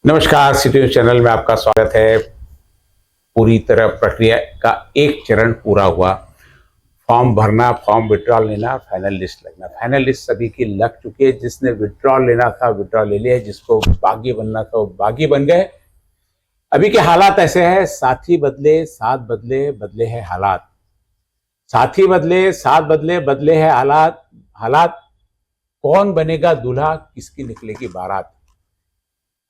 नमस्कार, city news channel में आपका स्वागत है। पूरी तरह प्रक्रिया का एक चरण पूरा हुआ। फॉर्म भरना, फॉर्म विड्रॉल लेना, फाइनल लिस्ट लगना। फाइनल लिस्ट सभी की लग चुकी है। जिसने विड्रॉल लेना था विड्रॉल ले लिया, जिसको बागी बनना था वो बागी बन गए। अभी के हालात ऐसे हैं, साथी बदले साथ बदले, बदले हैं हालात। साथी बदले साथ बदले, बदले हैं हालात। कौन बनेगा दूल्हा, किसकी निकलेगी बारात।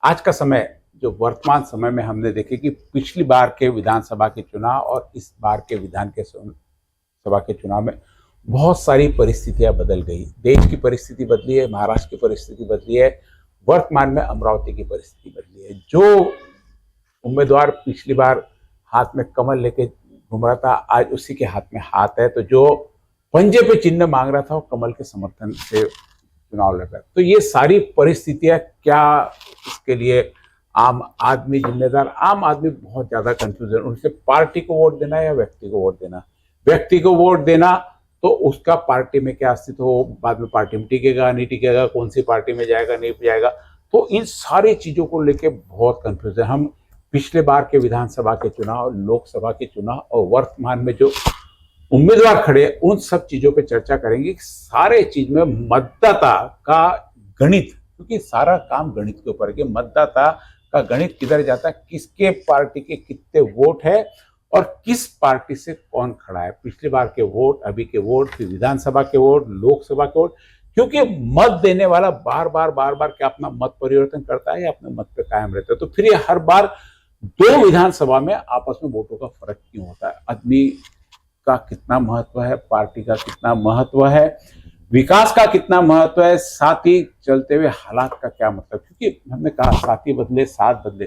आज का समय, जो वर्तमान समय में हमने देखे कि पिछली बार के विधानसभा के चुनाव और इस बार के विधान के सभा के चुनाव में बहुत सारी परिस्थितियां बदल गई। देश की परिस्थिति बदली है, महाराष्ट्र की परिस्थिति बदली है, वर्तमान में अमरावती की परिस्थिति बदली है। जो उम्मीदवार पिछली बार हाथ में कमल लेके घूम रहा था, आज उसी के हाथ में हाथ है। तो जो पंजे पे चिन्ह मांग रहा था वो कमल के समर्थन से चुनाव लड़ रहा है। तो ये सारी परिस्थितियां क्या, इसके लिए आम आदमी जिम्मेदार। आम आदमी बहुत ज्यादा कंफ्यूजन, उनसे पार्टी को वोट देना या व्यक्ति को वोट देना। व्यक्ति को वोट देना तो उसका पार्टी में क्या अस्तित्व हो, बाद में पार्टी में टिकेगा नहीं टिकेगा, कौन सी पार्टी में जाएगा नहीं जाएगा। तो इन सारी चीजों को लेके बहुत कंफ्यूजन। हम पिछले बार के विधानसभा के चुनाव, लोकसभा के चुनाव और वर्तमान में जो उम्मीदवार खड़े, उन सब चीजों पे चर्चा करेंगे। सारे चीज में मतदाता का गणित, क्योंकि सारा काम गणित के ऊपर है कि मतदाता का गणित किधर जाता है, किसके पार्टी के कितने वोट है और किस पार्टी से कौन खड़ा है। पिछली बार के वोट, अभी के वोट, फिर विधानसभा के वोट, लोकसभा के वोट। क्योंकि मत देने वाला बार बार क्या अपना मत परिवर्तन करता है या अपने मत पे कायम रहता है। तो फिर ये हर बार दो विधानसभा में आपस में वोटों का फर्क क्यों होता है। आदमी का कितना महत्व है, पार्टी का कितना महत्व है, विकास का कितना महत्व है, साथ ही चलते हुए हालात का क्या मतलब। क्योंकि हमने कहा साथी बदले साथ बदले।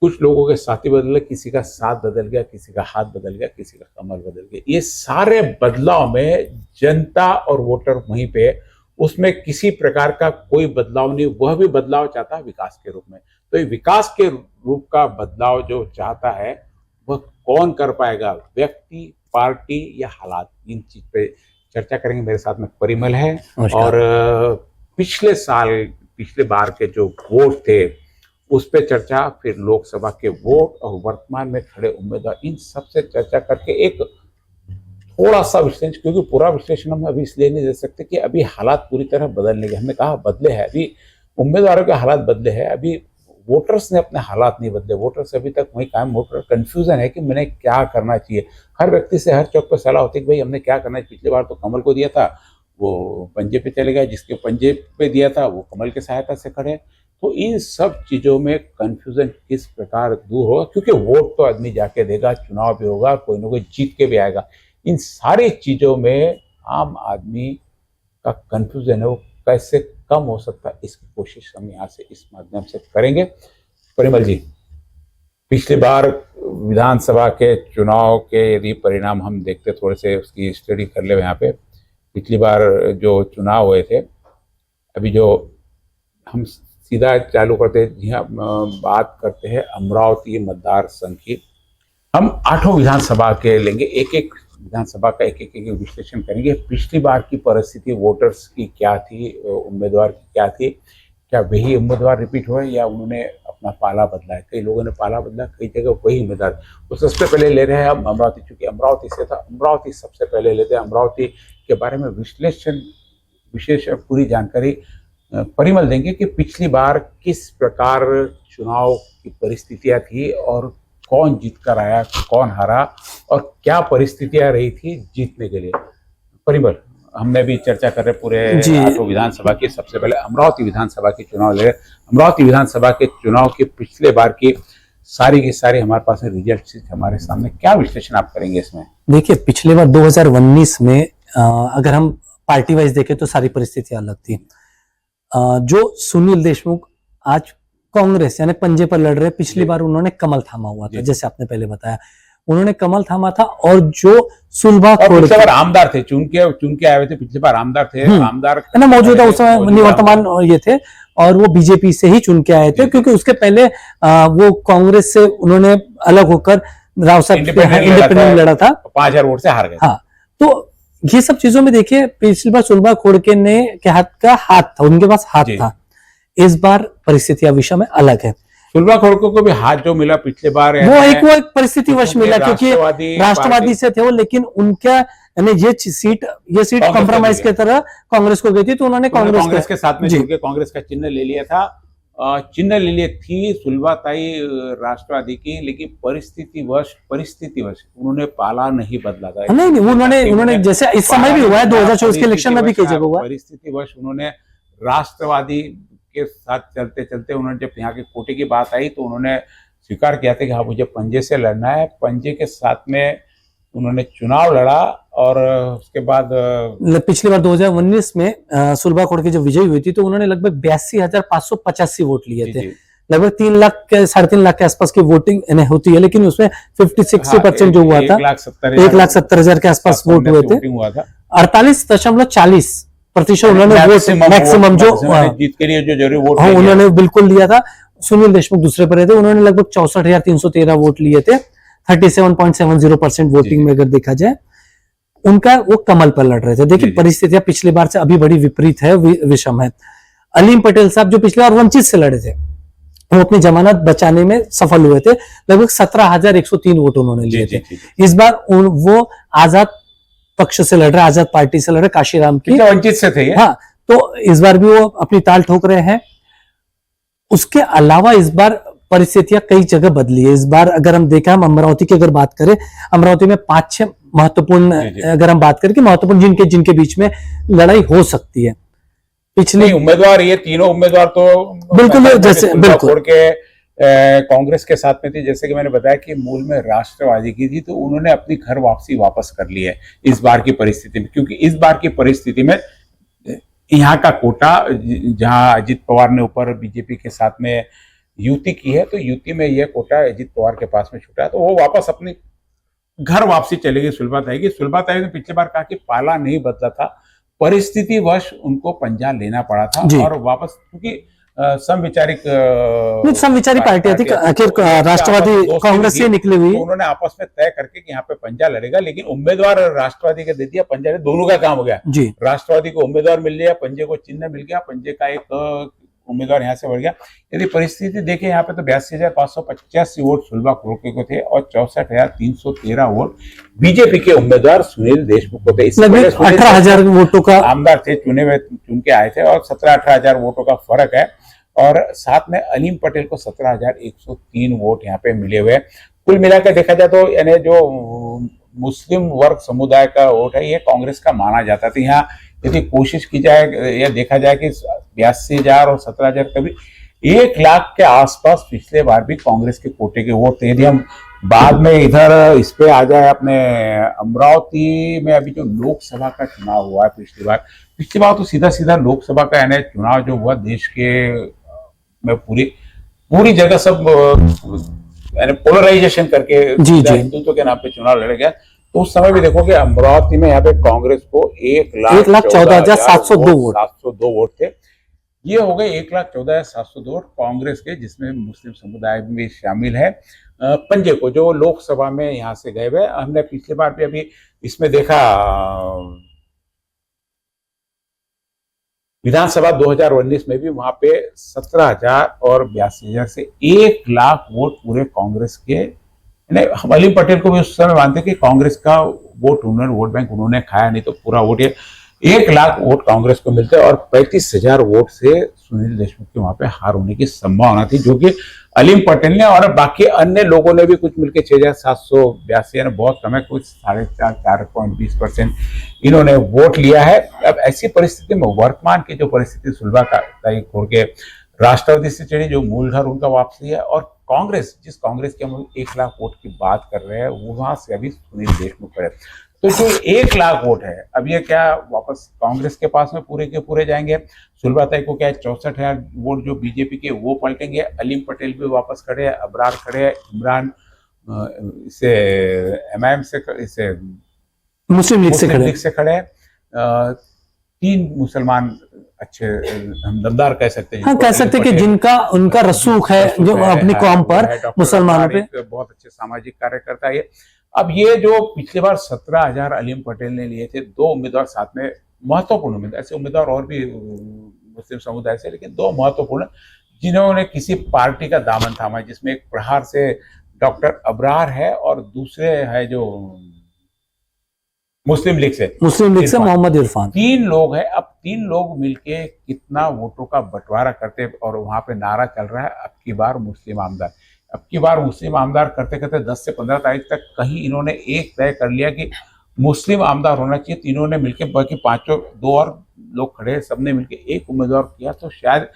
कुछ लोगों के साथी बदले, किसी का साथ बदल गया, किसी का हाथ बदल गया, किसी का कमर बदल गया। ये सारे बदलाव में जनता और वोटर वहीं पे, उसमें किसी प्रकार का कोई बदलाव नहीं। वह भी बदलाव चाहता है विकास के रूप में। तो ये विकास के रूप का बदलाव जो चाहता है वह कौन कर पाएगा, व्यक्ति, पार्टी या हालात। इन चीज पे चर्चा करेंगे। मेरे साथ में परिमल है और पिछले बार के जो वोट थे उस पे चर्चा, फिर लोकसभा के वोट और वर्तमान में खड़े उम्मीदवार, इन सब से चर्चा करके एक थोड़ा सा विश्लेषण, क्योंकि पूरा विश्लेषण हम अभी इसलिए नहीं दे सकते कि अभी हालात पूरी तरह बदलने के, हमने कहा बदले हैं, अभी उम्मीदवारों के हालात बदले हैं, अभी वोटर्स ने अपने हालात नहीं बदले। वोटर्स अभी तक वही कायम, वोटर कंफ्यूजन है कि मैंने क्या करना चाहिए। हर व्यक्ति से हर चौक पर सलाह होती है कि भाई हमने क्या करना है। पिछली बार तो कमल को दिया था, वो पंजे पे चले गए, जिसके पंजे पे दिया था वो कमल की सहायता से खड़े। तो इन सब चीजों में कंफ्यूजन किस प्रकार दूर होगा, क्योंकि वोट तो आदमी जाके देगा, चुनाव भी होगा, कोई ना कोई जीत के भी आएगा। इन सारी चीजों में आम आदमी का कंफ्यूजन है वो कैसे कम हो सकता है, इसकी कोशिश हम यहाँ से इस माध्यम से करेंगे। परिमल जी, पिछली बार विधानसभा के चुनाव के यदि परिणाम हम देखते, थोड़े से उसकी स्टडी कर ले यहाँ पे। पिछली बार जो चुनाव हुए थे, अभी जो हम सीधा चालू करते हैं, जी हाँ, बात करते हैं अमरावती मतदार संघ की। हम 8 विधानसभा के लेंगे, एक एक विधानसभा का एक एक विश्लेषण करेंगे। पिछली बार की परिस्थिति वोटर्स की क्या थी, उम्मीदवार की क्या थी, क्या वही उम्मीदवार रिपीट हुए या उन्होंने अपना पाला बदला है। कई लोगों ने पाला बदला, कई जगह वही उम्मीदवार। तो सबसे पहले ले रहे हैं हम अमरावती, चूंकि अमरावती से था, अमरावती सबसे पहले लेते हैं। अमरावती के बारे में विशेष पूरी जानकारी परिमल देंगे कि पिछली बार किस प्रकार चुनाव की परिस्थितियां थी और कौन जीत कर आया, कौन हारा और क्या परिस्थितियां रही थी जीतने के लिए। परिमल, हमने भी चर्चा कर रहे पूरे 8 विधानसभा की। सबसे पहले अमरावती विधानसभा के चुनाव ले। अमरावती विधानसभा के चुनाव के पिछले बार की सारी हमारे पास रिजल्ट हमारे सामने, क्या विश्लेषण आप करेंगे इसमें? देखिए, पिछले बार 2019 में अगर हम पार्टी वाइज देखें तो सारी परिस्थितियां अलग थी। जो सुनील देशमुख आज कांग्रेस यानी पंजे पर लड़ रहे, पिछली बार उन्होंने कमल थामा हुआ था, जैसे आपने पहले बताया, उन्होंने कमल थामा था। और जो सुलभा बार आमदार थे, चुन के आए हुए थे, पिछली बार आमदार थे, आमदार है ना, मौजूदा उस समय निवर्तमान ये थे और वो बीजेपी से ही चुन के आए थे, क्योंकि उसके पहले वो कांग्रेस से उन्होंने अलग होकर राव साहब इंडिपेंडेंट लड़ा था, 5000 वोट से हार गए। हाँ, तो ये सब चीजों में देखिए, पिछली बार सुलभा खोड़के ने के हाथ था, उनके पास हाथ था। इस बार परिस्थितियां विषय में अलग है। सुलभा खड़को को भी हाथ जो मिला पिछले बार वो एक परिस्थितिवश मिला, क्योंकि राष्ट्रवादी से थे वो, लेकिन उनका यानी ये सीट कॉम्प्रोमाइज की तरह कांग्रेस को गई थी, तो उन्होंने कांग्रेस के साथ में जुड़ के कांग्रेस का चिन्ह ले लिया था। चिन्ह ले लिए थी सुलभाताई राष्ट्रवादी की, लेकिन परिस्थितिवश उन्होंने पाला नहीं बदला था। नहीं, उन्होंने जैसे इस समय भी हुआ है, 2024 के इलेक्शन में भी कई जगह हुआ, परिस्थितिवश उन्होंने राष्ट्रवादी के साथ चलते चलते उन्होंने जब यहाँ के कोटे की बात आई तो उन्होंने स्वीकार किया था कि हाँ मुझे पंजे से लड़ना है। पंजे के साथ में उन्होंने चुनाव लड़ा और उसके बाद पिछली बार 2019 में सुलभा खड़को की जब विजयी हुई थी तो उन्होंने लगभग 82,585 वोट लिए थे। लगभग 3 लाख के 3.5 लाख के आसपास की वोटिंग होती है, लेकिन उसमें 50-60% जो हुआ था 1,70,000 के आसपास वोट हुए थे। 48.40% उन्होंने वोट मैक्सिमम जो जीत के लिए जो जरूरी वोट उन्होंने बिल्कुल लिया था। सुनील देशमुख दूसरे पर थे, उन्होंने लगभग 64,313 वोट लिए थे। 37.70% वोटिंग में अगर देखा जाए उनका, वो कमल पर लड़ रहे थे। देखिए परिस्थितियां पिछली बार से अभी बड़ी विपरीत है, विषम है। अलीम पटेल साहब जो पिछली बार वंचित से लड़े थे, वो अपनी जमानत बचाने में सफल हुए थे। लगभग 17,103 वोट उन्होंने लिए थे। इस बार वो आजाद पक्ष से लड़ रहे, आजाद पार्टी से लड़ रहे, काशीराम की वंचित से थे। हाँ, तो इस बार भी वो अपनी ताल ठोक रहे हैं। उसके अलावा इस बार परिस्थितियां कई जगह बदली है। इस बार अगर हम देखा, हम अमरावती की अगर बात करें, अमरावती में 5-6 महत्वपूर्ण, अगर हम बात करें कि महत्वपूर्ण जिनके बीच में लड़ाई हो सकती है। पिछले उम्मीदवार, ये तीनों उम्मीदवार तो बिल्कुल जैसे बिल्कुल के कांग्रेस के साथ में थी। जैसे कि मैंने बताया कि मूल में राष्ट्रवादी की थी, तो उन्होंने अपनी घर वापस कर ली है इस बार की परिस्थिति में। क्योंकि इस बार की परिस्थिति में यहाँ का कोटा, जहां अजित पवार ने ऊपर बीजेपी के साथ में युति की है, तो युति में यह कोटा अजित पवार के पास में छूटा है, तो वो वापस अपनी घर वापसी चलेगी सुलभाताई की। सुलभाताई ने पिछले बार कहा कि पाला नहीं बदला था, परिस्थितिवश उनको पंजा लेना पड़ा था और वापस, क्योंकि समविचारी पार्टी थी, आखिर राष्ट्रवादी कांग्रेस से निकली हुई, उन्होंने आपस में तय करके कि यहाँ पे पंजा लड़ेगा, लेकिन उम्मीदवार राष्ट्रवादी का दे दिया, पंजा ने दोनों का काम हो गया। राष्ट्रवादी को उम्मीदवार मिल गया, पंजे को चिन्ह मिल गया, पंजे का एक उम्मीदवार यहाँ से बढ़ गया। यदि परिस्थिति देखें यहाँ पे तो 82,585 वोट सुलभा खड़को को थे और 64,313 वोट बीजेपी के उम्मीदवार सुनील देशमुख को थे। 18,000 वोटों का आमदार थे, चुन के आए थे, और 17-18,000 वोटों का फर्क है। और साथ में अलीम पटेल को 17,103 वोट यहाँ पे मिले हुए। कुल मिलाकर देखा जाए तो यानी जो मुस्लिम वर्ग समुदाय का वोट है, ये कांग्रेस का माना जाता था। यहाँ यदि कोशिश की जाए या देखा जाए कि 82,000 और 17,000, कभी 1 लाख के आसपास पिछले बार भी कांग्रेस के कोटे के वोट थे। यदि हम बाद में इधर इस पे आ जाए, अपने अमरावती में अभी जो लोकसभा का चुनाव हुआ है पिछली बार तो सीधा लोकसभा का यानी चुनाव जो हुआ देश के में पूरी जगह सब यानी पोलराइजेशन करके हिंदुत्व के नाम पे चुनाव लड़े गया। तो उस समय भी देखो कि अमरावती में यहाँ पे कांग्रेस को 1,14,702 वोट थे। ये हो गए 1,14,702 वोट कांग्रेस के, जिसमें मुस्लिम समुदाय भी शामिल है। पंजे को जो लोकसभा में यहाँ से गए हुए, हमने पिछले बार भी अभी इसमें देखा, विधानसभा 2019 में भी वहां पे 17,000 और 82,000 से 1 लाख वोट पूरे कांग्रेस के। हम अलीम पटेल को भी उस समय मानते कि कांग्रेस का वोट बैंक उन्होंने खाया, नहीं तो पूरा वोट, ये 1 लाख वोट कांग्रेस को मिलते और 35,000 वोट से सुनील देशमुख की वहां पे हार होने की संभावना थी, जो कि अलीम पटेल ने और बाकी अन्य लोगों ने भी कुछ मिलकर 6,782 यानी बहुत कम है, कुछ 4.20% इन्होंने वोट लिया है। अब ऐसी परिस्थिति में वर्तमान की जो परिस्थिति सुलभा खड़को के राष्ट्रवादी से चढ़ी, जो मूल घर उनका वापसी है, और कांग्रेस, जिस कांग्रेस की हम 1 लाख वोट की बात कर रहे हैं, वहां से अभी सुनील देशमुख है। तो जो 1 लाख वोट है, अब ये क्या वापस कांग्रेस के पास में पूरे के पूरे जाएंगे? सुलभाताई को क्या 64,000 वोट जो बीजेपी के वो पलटेंगे? अलीम पटेल भी वापस खड़े हैं, अबरार खड़े हैं, इमरान इसे MIM से, इसे मुस्लिम लीग से खड़े हैं। 3 मुसलमान अच्छे हम दमदार कह सकते हैं, हाँ, कह सकते हैं कि जिनका उनका रसूख है जो अपनी कौम पर, मुसलमानों पे बहुत अच्छे सामाजिक कार्यकर्ता है। अब ये जो पिछले बार 17,000 अलीम पटेल ने लिए थे, 2 उम्मीदवार साथ में महत्वपूर्ण उम्मीदवार, ऐसे उम्मीदवार और भी मुस्लिम समुदाय से, लेकिन 2 महत्वपूर्ण जिन्होंने किसी पार्टी का दामन थामा, जिसमें एक प्रहार से डॉक्टर अबरार है और दूसरे है जो मुस्लिम लीग से मोहम्मद इरफान। 3 लोग हैं। अब 3 लोग मिलके कितना वोटों का बंटवारा करते, और वहां पे नारा चल रहा है अब की बार मुस्लिम आमदार। अब की बार मुस्लिम आमदार करते करते 10 से 15 तारीख तक कहीं इन्होंने एक तय कर लिया कि मुस्लिम आमदार होना चाहिए। तीनों ने मिलकर, बाकी 2 और लोग खड़े, सबने मिलकर एक उम्मीदवार किया, तो शायद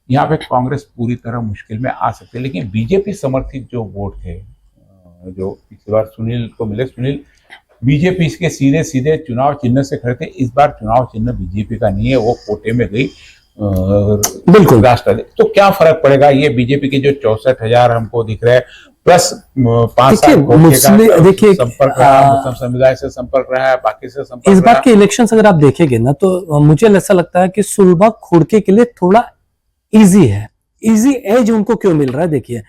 यहाँ पे कांग्रेस पूरी तरह मुश्किल में आ सकती है। लेकिन बीजेपी समर्थित जो वोट थे, जो पिछली बार सुनील को मिले, सुनील बीजेपी के सीधे सीधे चुनाव चिन्ह से खड़े थे। इस बार चुनाव चिन्ह बीजेपी का नहीं है, वो कोटे में गई बिल्कुल राष्ट्र। तो क्या फर्क पड़ेगा? ये बीजेपी के जो 64,000 हमको दिख रहे हैं, प्लस 5 साल देखिए संपर्क रहा, मुस्लिम समुदाय से संपर्क रहा है, बाकी से संपर्क। इस बार के इलेक्शन अगर आप देखेंगे ना, तो मुझे ऐसा लगता है कि सुलभा खोड़के के लिए थोड़ा इजी है। इजी एज उनको क्यों मिल रहा है? देखिए,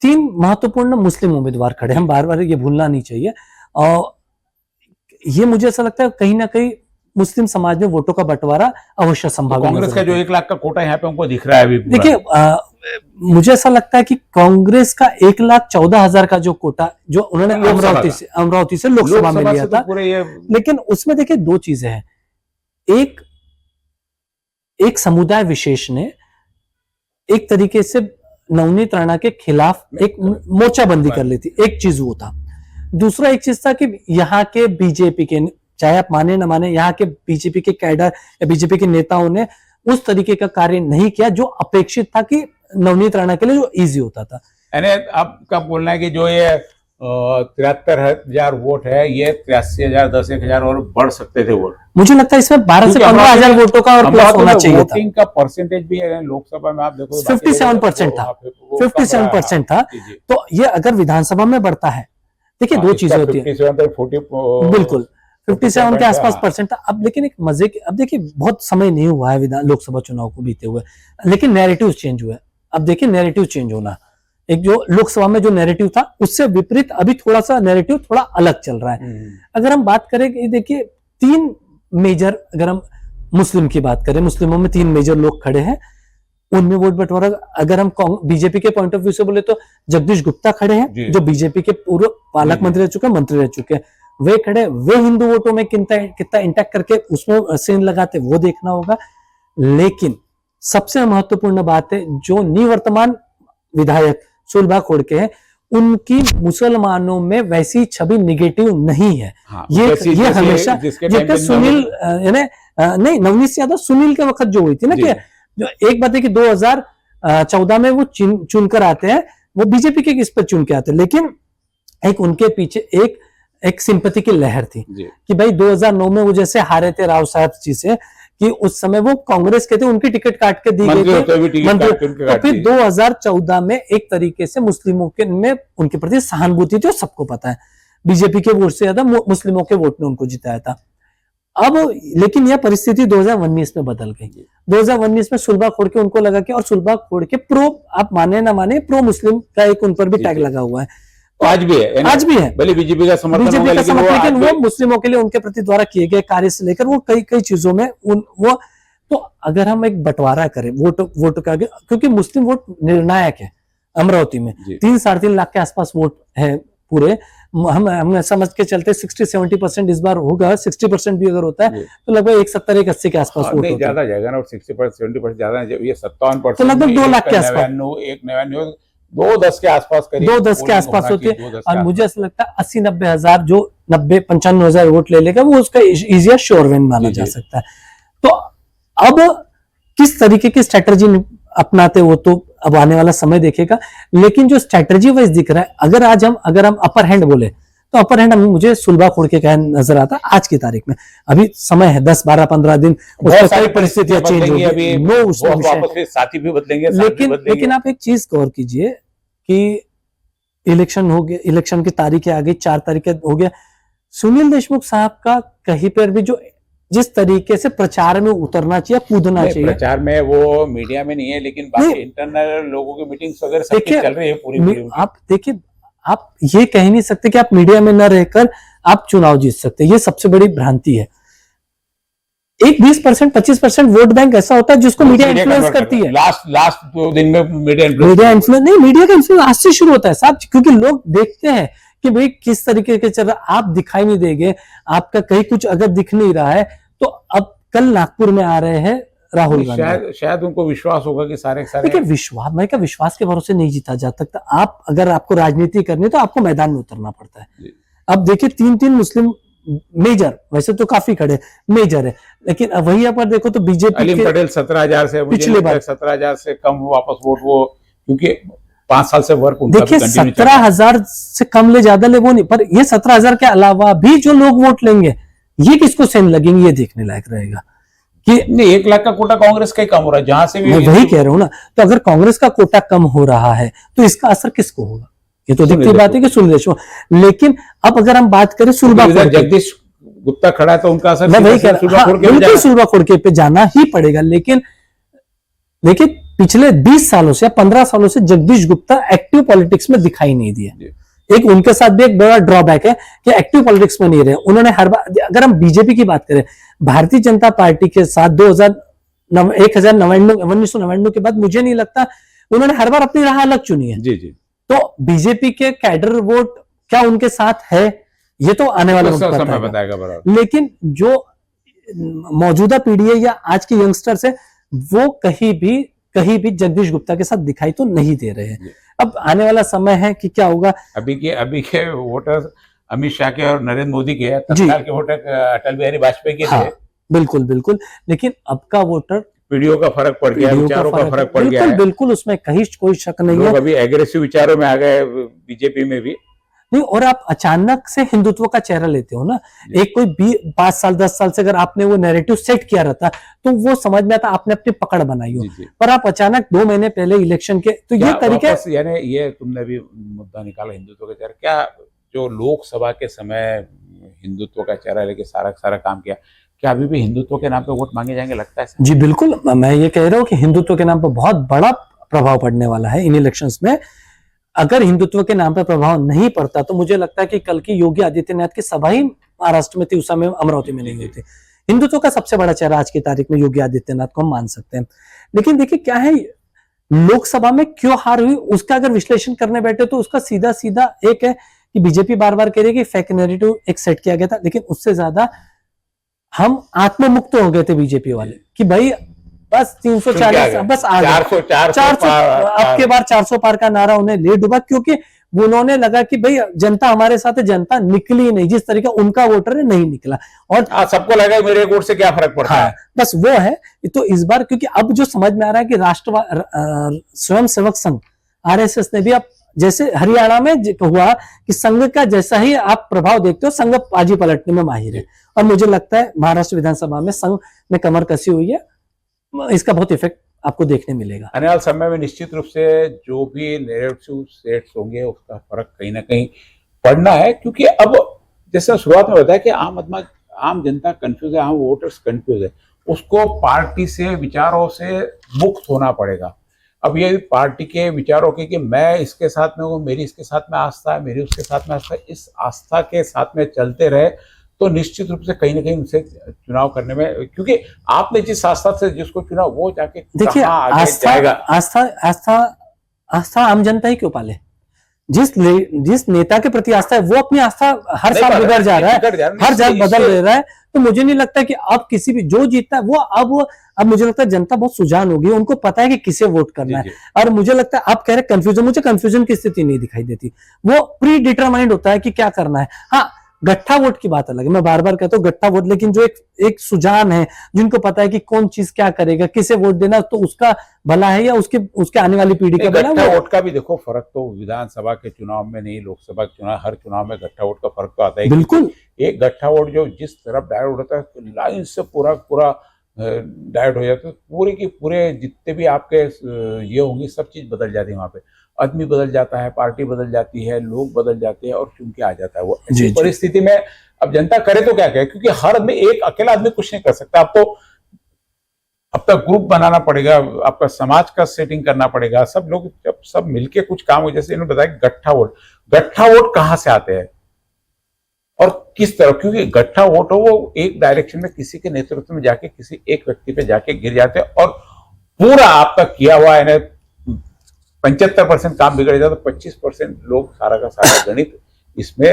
3 महत्वपूर्ण मुस्लिम उम्मीदवार खड़े हैं, बार बार ये भूलना नहीं चाहिए। और ये मुझे ऐसा लगता है कहीं ना कहीं मुस्लिम समाज में वोटों का बंटवारा अवश्य संभव है। कांग्रेस का जो 1 लाख का कोटा यहाँ पे उनको दिख रहा है अभी। देखिए, मुझे ऐसा लगता है कि कांग्रेस का 1,14,000 का जो कोटा जो उन्होंने अमरावती से लोकसभा में लिया था, लेकिन उसमें देखिए 2 चीजें हैं। एक समुदाय विशेष ने एक तरीके से नवनीत राणा के खिलाफ एक मोर्चाबंदी कर ली थी, एक चीज वो था। दूसरा एक चीज था कि यहाँ के बीजेपी के, चाहे आप माने न माने, यहाँ के बीजेपी के कैडर या बीजेपी के नेताओं ने उस तरीके का कार्य नहीं किया जो अपेक्षित था कि नवनीत राणा के लिए जो इजी होता था। यानी आपका बोलना है कि जो ये 73,000 वोट है, ये 83,000, 10,000 और बढ़ सकते थे वोट। मुझे लगता है इसमें 12 से 15,000 वोटों का और प्लस होना चाहिए था। वोटिंग का परसेंटेज भी है लोकसभा में, आप देखो 57% था, 57% था। तो ये अगर विधानसभा में बढ़ता है, देखिए 2 चीजें होती है, बिल्कुल 57 के आसपास परसेंट था। अब लेकिन एक मजे की, अब देखिए बहुत समय नहीं हुआ है लोकसभा चुनाव को बीते हुए, लेकिन नैरेटिव चेंज हुआ है। अब देखिए नैरेटिव चेंज होना, एक जो लोकसभा में जो नैरेटिव था उससे विपरीत अभी थोड़ा सा नैरेटिव थोड़ा अलग चल रहा है। अगर हम बात करें कि देखिए 3 मेजर, अगर हम मुस्लिम की बात करें, मुस्लिमों में 3 मेजर लोग खड़े हैं, उनमें वोट बंटवारा। अगर हम बीजेपी के पॉइंट ऑफ व्यू से बोले तो जगदीश गुप्ता खड़े हैं, जो बीजेपी के पूर्व पालक मंत्री रह चुके हैं, मंत्री रह चुके हैं, वे खड़े। वे हिंदू वोटों में कितना इंटैक्ट करके उसमें सेंध लगाते, वो देखना होगा। लेकिन सबसे महत्वपूर्ण बात है, जो निवर्तमान विधायक सुलभा खोड़के हैं, उनकी मुसलमानों में वैसी छवि निगेटिव नहीं है। ये हमेशा सुनील नहीं, नवनीत यादव सुनील के वक्त जो हुई थी ना, कि जो एक बात है कि 2014 में वो चुनकर आते हैं, वो बीजेपी के इस पर चुन के आते हैं, लेकिन एक उनके पीछे एक सिंपैथी की लहर थी कि भाई 2009 में वो जैसे हारे थे राव साहब जी से, कि उस समय वो कांग्रेस के थे, उनकी टिकट काट के दी गई थी तो फिर 2014 में एक तरीके से मुस्लिमों के में उनके प्रति सहानुभूति थी, सबको पता है। बीजेपी के वोट से ज्यादा मुस्लिमों के वोट ने उनको जिताया था। अब लेकिन यह परिस्थिति 2019 में बदल गई। 2019 में सुलभा खोड़के, उनको लगा कि, और सुलभा खोड़के प्रो, आप माने ना माने, प्रो मुस्लिम का एक उन पर भी टैग लगा हुआ है, आज भी है भले बीजेपी का समर्थन होगा, लेकिन वो मुस्लिमों के लिए उनके प्रति द्वारा किए गए कार्य से लेकर वो कई चीजों में वो। तो अगर हम एक बंटवारा करें वोट का, क्योंकि मुस्लिम वोट निर्णायक है अमरावती में, 3-3.5 लाख के आसपास वोट है पूरे। हम समझ के चलते 60-70% इस बार होगा, 60% भी अगर होता है तो लगभग 71-80 के आसपास वोट ज्यादा जाएगा ना, और 60-70% ज्यादा, ये 57% तो लगभग 2 लाख के आसपास, 2-10 के आसपास, 2-10 के आसपास होती है। और मुझे ऐसा लगता है 80-90 हजार, जो 90-95 हजार वोट ले लेगा, वो उसका इजिया श्योर विन माना जा सकता है। तो अब किस तरीके की स्ट्रेटजी अपनाते वो तो अब आने वाला समय देखेगा, लेकिन जो स्ट्रेटजी वाइज दिख रहा है, अगर हम अपर हैंड बोले तो अपर हैंड मुझे सुलभा खोड़के का नजर आता आज की तारीख में। अभी समय है 10-12-15 दिन, परिस्थितियां चेंज होगी, साथी भी बदलेंगे, लेकिन आप एक चीज गौर कीजिए कि इलेक्शन हो गया, इलेक्शन की तारीखें आ गई, 4 तारीखें हो गया। सुनील देशमुख साहब का कहीं पर भी जो जिस तरीके से प्रचार में उतरना चाहिए, कूदना चाहिए, प्रचार में वो मीडिया में नहीं है, लेकिन बाकी इंटरनल लोगों की मीटिंग्स वगैरह सब चल रही है पूरी। आप देखिए, आप ये कह नहीं सकते कि आप मीडिया में न रहकर आप चुनाव जीत सकते, ये सबसे बड़ी भ्रांति है। एक 20% 25% वोट बैंक ऐसा होता है जिसको मीडिया इन्फ्लुएंस करती है। लास्ट 2 दिन में मीडिया इन्फ्लुएंस नहीं, मीडिया का इन्फ्लुएंस आज से शुरू होता है साहब, क्योंकि लोग देखते हैं कि भाई किस तरीके के चल रहा, आप दिखाई नहीं देंगे, आपका कहीं कुछ अगर दिख नहीं रहा है तो अब कल नागपुर में आ रहे हैं राहुल गांधी, शायद उनको विश्वास होगा कि सारे देखिए विश्वास, मैं क्या विश्वास के भरोसे नहीं जीता जा सकता। आप अगर आपको राजनीति करनी है तो आपको मैदान में उतरना पड़ता है। अब देखिए 3-3 मुस्लिम मेजर, वैसे तो काफी खड़े मेजर है, लेकिन वही आप देखो तो बीजेपी अलीम पटेल 17,000 से, पिछले बार 17,000 से कम वापस वोट, वो क्योंकि 5 साल से वर्क उनका देखिए 17,000 से कम ले ज्यादा ले वो नहीं, पर ये 17,000 के अलावा भी जो लोग वोट लेंगे ये किसको सेम लगेंगे, ये देखने लायक रहेगा कि नहीं। 1 लाख का कोटा कांग्रेस का ही कम हो रहा है, जहां से भी मैं वही कह रहा हूं ना। तो अगर कांग्रेस का कोटा कम हो रहा है तो इसका असर किसको होगा, ये तो दिखती बात है कि सुनील देशमुख। लेकिन अब अगर हम बात करें सुलभाखोर, जगदीश गुप्ता खड़ा है तो उनका असर मैं वही कह रहा हूं, बिल्कुल सुलभाखोर पे जाना ही पड़ेगा। लेकिन पिछले 20 सालों से या 15 सालों से जगदीश गुप्ता एक्टिव पॉलिटिक्स में दिखाई नहीं दिए। एक उनके साथ भी एक बड़ा ड्रॉबैक है कि एक्टिव पॉलिटिक्स में नहीं रहे उन्होंने। हर बार अगर हम बीजेपी की बात करें, भारतीय जनता पार्टी के साथ 1999 के बाद मुझे नहीं लगता उन्होंने हर बार अपनी राह अलग चुनी है। जी जी। तो बीजेपी के कैडर वोट क्या उनके साथ है, ये तो आने वाला समय बताएगा। लेकिन जो मौजूदा पीढ़ी है या आज के यंगस्टर्स है वो कहीं भी जगदीश गुप्ता के साथ दिखाई तो नहीं दे रहे हैं। अब आने वाला समय है कि क्या होगा। अभी के वोटर अमित शाह के और नरेंद्र मोदी के, तत्काल के वोटर अटल बिहारी वाजपेयी के थे। बिल्कुल बिल्कुल, लेकिन अब का वोटर पीढ़ियों का फर्क पड़ गया, विचारों का फर्क पड़ गया है। बिल्कुल, उसमें कहीं कोई शक नहीं है। लोग अभी एग्रेसिव विचारों में आ गए बीजेपी में भी नहीं। और आप अचानक से हिंदुत्व का चेहरा लेते हो ना, एक कोई 5 साल 10 साल से अगर आपने वो नैरेटिव सेट किया रहता तो वो समझ में आता, आपने अपनी पकड़ बनाई हो। पर आप अचानक 2 महीने पहले इलेक्शन के, तो ये तरीका, यानी ये तुमने भी मुद्दा निकाला हिंदुत्व का चेहरा, क्या जो लोकसभा के समय हिंदुत्व का चेहरा लेके सारा काम किया, क्या अभी भी हिंदुत्व के नाम पे वोट मांगे जाएंगे, लगता है? जी बिल्कुल, मैं ये कह रहा हूँ कि हिंदुत्व के नाम पर बहुत बड़ा प्रभाव पड़ने वाला है इन इलेक्शंस में। अगर हिंदुत्व के नाम पर प्रभाव नहीं पड़ता तो मुझे लगता है कि कल की योगी आदित्यनाथ की सभा ही महाराष्ट्र में थी, उस समय अमरावती में नहीं हुई थी। हिंदुत्व का सबसे बड़ा चेहरा आज की तारीख में योगी आदित्यनाथ को हम मान सकते हैं। लेकिन देखिए क्या है, लोकसभा में क्यों हार हुई उसका अगर विश्लेषण करने बैठे तो उसका सीधा सीधा एक है कि बीजेपी बार बार कह रही है कि फेक नैरेटिव एक सेट किया गया था। लेकिन उससे ज्यादा हम आत्ममुक्त हो गए थे बीजेपी वाले कि भाई बस 340 बस आ गया, 400 अब के बार 400 पार का नारा उन्हें ले डूबा, क्योंकि उन्होंने लगा कि भाई जनता हमारे साथ है, जनता निकली नहीं जिस तरीके उनका वोटर है नहीं निकला, और सबको लगा मेरे वोट से क्या फर्क पड़ता है। बस वो है। तो इस बार क्योंकि अब जो समझ में आ रहा है कि स्वयं सेवक संघ आरएसएस ने भी अब, जैसे हरियाणा में हुआ कि संघ का जैसा ही आप प्रभाव देखते हो, संघ बाजी पलटने में माहिर है। और मुझे लगता है महाराष्ट्र विधानसभा में संघ ने कमर कसी हुई है, इसका बहुत इफेक्ट आपको देखने मिलेगा आने वाले समय में। निश्चित रूप से जो भी नैरेटिव सेट्स होंगे उसका फर्क कहीं ना कहीं पड़ना है, क्योंकि अब जैसे शुरुआत में बताया कि आम जनता कंफ्यूज है, आम वोटर्स कंफ्यूज है, उसको पार्टी से विचारों से मुक्त होना पड़ेगा। अब ये पार्टी के विचारों के कि मैं इसके साथ में हूँ, मेरी इसके साथ में आस्था है, मेरी उसके साथ में आस्था है, इस आस्था के साथ में चलते रहे तो निश्चित रूप से कहीं ना कहीं उनसे चुनाव करने में, क्योंकि आपने जिस आस्था से जिसको चुना वो जाके देखिए आस्था आम जनता ही क्यों पाले। जिस नेता के प्रति आस्था है वो अपनी आस्था हर साल बिगड़ जा रहा है, हर साल बदल ले रहा है। तो मुझे नहीं लगता कि अब किसी भी जो जीतता है वो अब मुझे लगता है जनता बहुत सुजान होगी, उनको पता है कि किसे वोट करना है। और मुझे लगता है आप कह रहे कंफ्यूजन, मुझे कंफ्यूजन की स्थिति नहीं दिखाई देती, वो प्री डिटरमाइंड होता है कि क्या करना है। हाँ, गट्ठा वोट की बात अलग है, मैं बार बार कहता हूँ गट्ठा वोट, लेकिन जो एक सुजान है, जिनको पता है कि कौन चीज क्या करेगा, किसे वोट देना, तो उसका भला है या उसके आने वाली पीढ़ी का भला। गट्ठा वोट का भी देखो फर्क तो विधानसभा के चुनाव में नहीं, लोकसभा के चुनाव, हर चुनाव में गट्ठा वोट का फर्क तो आता है। बिल्कुल, एक गट्ठा वोट जो जिस तरफ डायवर्ट होता है लाइन से पूरा डायवर्ट हो जाता है, पूरे की पूरे जितने भी आपके ये होंगी सब चीज बदल जाती है। वहां पे आदमी बदल जाता है, पार्टी बदल जाती है, लोग बदल जाते हैं और चुन के आ जाता है वो। ऐसी परिस्थिति में अब जनता करे तो क्या करे, क्योंकि हर आदमी, एक अकेला आदमी कुछ नहीं कर सकता। आपको आपका ग्रुप बनाना पड़ेगा, आपका समाज का सेटिंग करना पड़ेगा, सब लोग जब सब मिलके कुछ काम हो। जैसे इन्होंने बताया गट्ठा वोट कहाँ से आते हैं, और किस तरह, क्योंकि गट्ठा वोट हो वो एक डायरेक्शन में किसी के नेतृत्व में जाके किसी एक व्यक्ति पे जाके गिर जाते हैं और पूरा आपका किया हुआ है 75% काम बिगड़ जाता, तो 25% लोग सारा का सारा गणित इसमें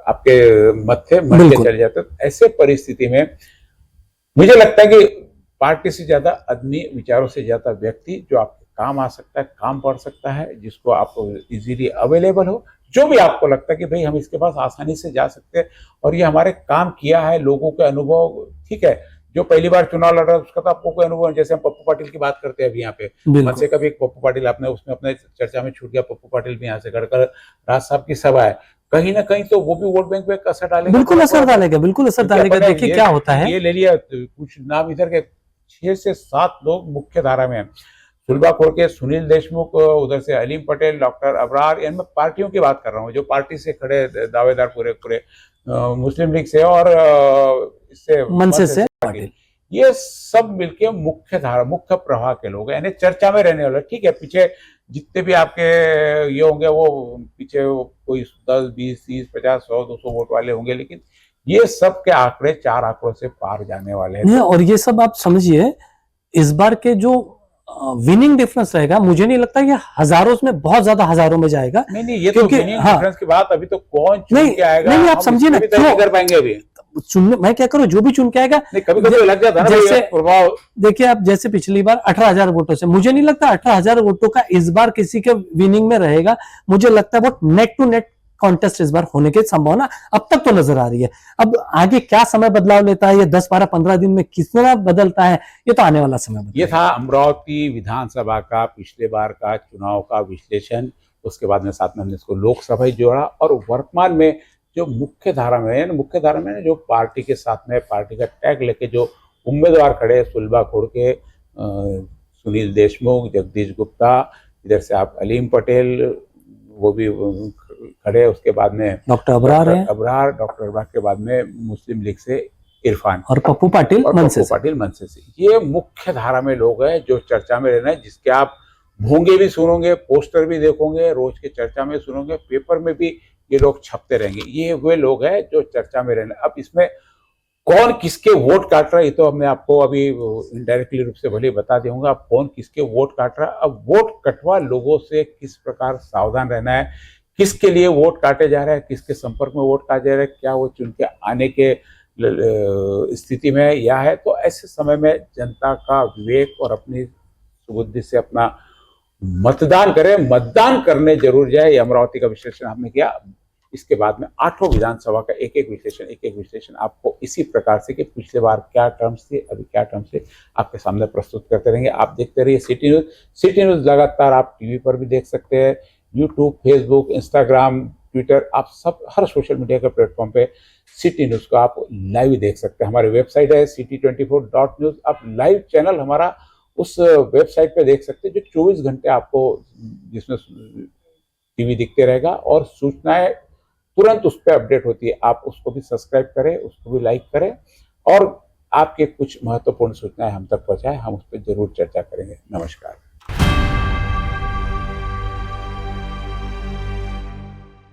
आपके मत्थे मर के चले जाते। ऐसे परिस्थिति में मुझे लगता है कि पार्टी से ज्यादा आदमी, विचारों से ज्यादा व्यक्ति जो आपके काम आ सकता है, काम पढ़ सकता है, जिसको आपको इजीली अवेलेबल हो, जो भी आपको लगता है कि भाई हम इसके पास आसानी से जा सकते हैं और ये हमारे काम किया है, लोगों के अनुभव, ठीक है, जो पहली बार चुनाव लड़ रहा है उसका तो आपको कोई अनुभव, जैसे हम पप्पू पाटिल की बात करते हैं अभी यहाँ पे, मनसे का भी एक पप्पू पाटिल, आपने उसमें अपने चर्चा में छूट गया, पप्पू पाटिल भी यहाँ से गढ़कर राज साहब की सभा है, कहीं ना कहीं तो वो भी वोट बैंक पे असर डालेगा, बिल्कुल असर डालेगा, बिल्कुल असर डालेगा। देखिए क्या होता है, ये ले लिया कुछ नाम इधर के 6 से 7 लोग मुख्य धारा में हैं, सुलभा खोड़ के सुनील देशमुख, उधर से अलीम पटेल, डॉक्टर अबरार, मैं पार्टियों की बात कर रहा हूँ जो पार्टी से खड़े दावेदार पूरे पूरे मुस्लिम लीग से और इससे मनसे से पाटिल, ये सब मिलके मुख्य धारा, मुख्य प्रवाह के लोग हैं, यानी चर्चा में रहने वाले। ठीक है, पीछे जितने भी आपके ये होंगे वो पीछे कोई 10, 20, 30, 50, 100, 200 वोट वाले होंगे, लेकिन ये सब के आंकड़े 4 आंकड़ों से पार जाने वाले हैं। और ये सब आप समझिए, इस बार के जो विनिंग डिफरेंस रहेगा, मुझे नहीं लगता ये हजारों में, बहुत ज्यादा हजारों में जाएगा। नहीं, ये तो विनिंग डिफरेंस की बात, अभी तो कौन चुन के आएगा नहीं, आप समझिए ना, क्यों कर पाएंगे अभी चुनने, मैं क्या करूं, जो भी चुन के आएगा, कभी कभी लग जाता है जैसे प्रभाव। देखिए आप, जैसे पिछली बार 18,000 वोटों से, मुझे नहीं लगता 18,000 वोटों का इस बार किसी के विनिंग में रहेगा। मुझे लगता है वो नेट टू नेट कॉन्टेस्ट इस बार होने की संभावना अब तक तो नजर आ रही है। अब आगे क्या समय बदलाव लेता है, ये 10, 12, 15 दिन में कितना बदलता है, ये तो आने वाला समय। ये था अमरावती विधानसभा का पिछले बार का चुनाव का विश्लेषण, उसके बाद में साथ में हमने इसको लोकसभा जोड़ा और वर्तमान में जो मुख्य धारा में जो पार्टी के साथ में पार्टी का टैग लेके जो उम्मीदवार खड़े, सुलभा खोड़ के सुनील देशमुख, जगदीश गुप्ता, इधर से आप अलीम पटेल वो भी खड़े, उसके बाद में डॉक्टर अबरार डॉक्टर अबरार के बाद में मुस्लिम लीग से इरफान और पप्पू पाटिल मनसे से। ये मुख्य धारा में लोग हैं जो चर्चा में रहना है, जिसके आप भोंगे भी सुनोगे, पोस्टर भी देखोगे, रोज के चर्चा में सुनोगे, पेपर में भी ये लोग छपते रहेंगे। ये वे लोग हैं जो चर्चा में रहना। अब इसमें कौन किसके वोट काट रहा है, ये तो मैं आपको अभी इनडायरेक्टली रूप से भले बता दूंगा, अब कौन किसके वोट काट रहा है। अब वोट कटवा लोगों से किस प्रकार सावधान रहना है, किसके लिए वोट काटे जा रहे हैं, किसके संपर्क में वोट काटे जा रहे हैं, क्या वो चुन के आने के स्थिति में या है। तो ऐसे समय में जनता का विवेक और अपनी सुबुद्धि से अपना मतदान करें, मतदान करने जरूर जाए। ये अमरावती का विश्लेषण हमने किया। इसके बाद में 8 विधानसभा का एक एक विश्लेषण आपको इसी प्रकार से कि पिछले बार क्या टर्म्स थे, अभी क्या टर्म्स थे, आपके सामने प्रस्तुत करते रहेंगे। आप देखते रहिए सिटी न्यूज लगातार आप टीवी पर भी देख सकते हैं, यूट्यूब, फेसबुक, इंस्टाग्राम, ट्विटर, आप सब हर सोशल मीडिया के प्लेटफॉर्म पे सिटी न्यूज को आप लाइव देख सकते हैं। हमारी वेबसाइट है city24.news। आप लाइव चैनल हमारा उस वेबसाइट पे देख सकते हैं जो 24 घंटे आपको जिसमें टीवी दिखते रहेगा और सूचनाएं तुरंत उस पर अपडेट होती है। आप उसको भी सब्सक्राइब करें, उसको भी लाइक करें और आपके कुछ महत्वपूर्ण सूचनाएं हम तक पहुंचाएं, हम उस पर जरूर चर्चा करेंगे। नमस्कार।